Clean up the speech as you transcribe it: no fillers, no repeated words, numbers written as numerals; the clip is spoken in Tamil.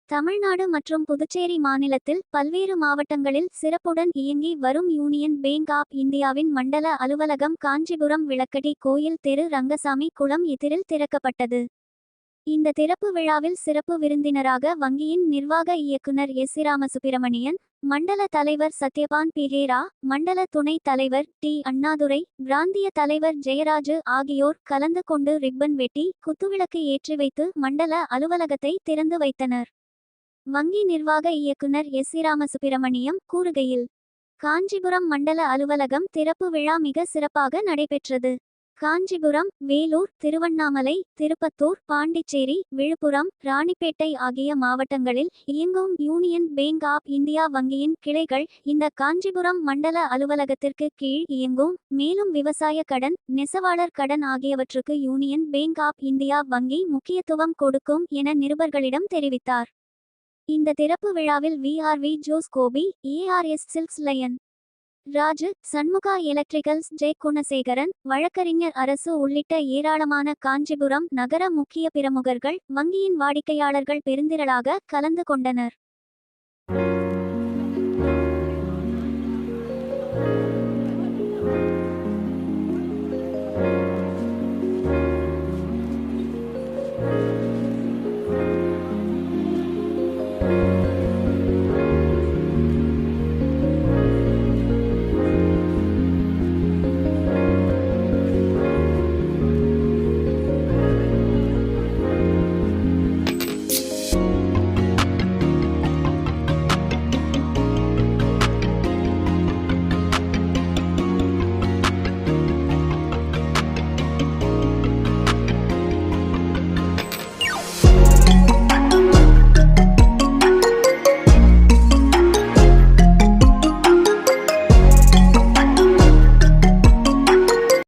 தமிழ்நாடு மற்றும் புதுச்சேரி மாநிலத்தில் பல்வேறு மாவட்டங்களில் சிறப்புடன் இயங்கி வரும் யூனியன் பேங்க் ஆப் இந்தியாவின் மண்டல அலுவலகம் காஞ்சிபுரம் விளக்கடி கோயில் தெரு ரங்கசாமி குளம் எதிரில் திறக்கப்பட்டது. இந்த திறப்பு விழாவில் சிறப்பு விருந்தினராக வங்கியின் நிர்வாக இயக்குனர் எஸ். ராமசுப்பிரமணியன், மண்டல தலைவர் சத்யபான் பிகேரா, மண்டல துணைத் தலைவர் டி. அண்ணாதுரை, பிராந்திய தலைவர் ஜெயராஜு ஆகியோர் கலந்து கொண்டு ரிப்பன் வெட்டி குத்துவிளக்கு ஏற்றி வைத்து மண்டல அலுவலகத்தை திறந்து வைத்தனர். வங்கி நிர்வாக இயக்குனர் எஸ். ராமசுப்பிரமணியம் கூறுகையில், காஞ்சிபுரம் மண்டல அலுவலகம் திறப்பு விழா மிக சிறப்பாக நடைபெற்றது. காஞ்சிபுரம், வேலூர், திருவண்ணாமலை, திருப்பத்தூர், பாண்டிச்சேரி, விழுப்புரம், ராணிப்பேட்டை ஆகிய மாவட்டங்களில் இயங்கும் யூனியன் பேங்க் ஆப் இந்தியா வங்கியின் கிளைகள் இந்த காஞ்சிபுரம் மண்டல அலுவலகத்திற்கு கீழ் இயங்கும். மேலும் விவசாய கடன், நெசவாளர் கடன் ஆகியவற்றுக்கு யூனியன் பேங்க் ஆப் இந்தியா வங்கி முக்கியத்துவம் கொடுக்கும் என நிருபர்களிடம் தெரிவித்தார். இந்த திறப்பு விழாவில் V. Jose Gopi, ARS. Silks lion Raju, Shanmuga electricals J. Gunasekaran, வழக்கறிஞர் அரசு உள்ளிட்ட ஏராளமான காஞ்சிபுரம் நகர முக்கிய பிரமுகர்கள், வங்கியின் வாடிக்கையாளர்கள் பெருந்திரளாக கலந்து கொண்டனர்.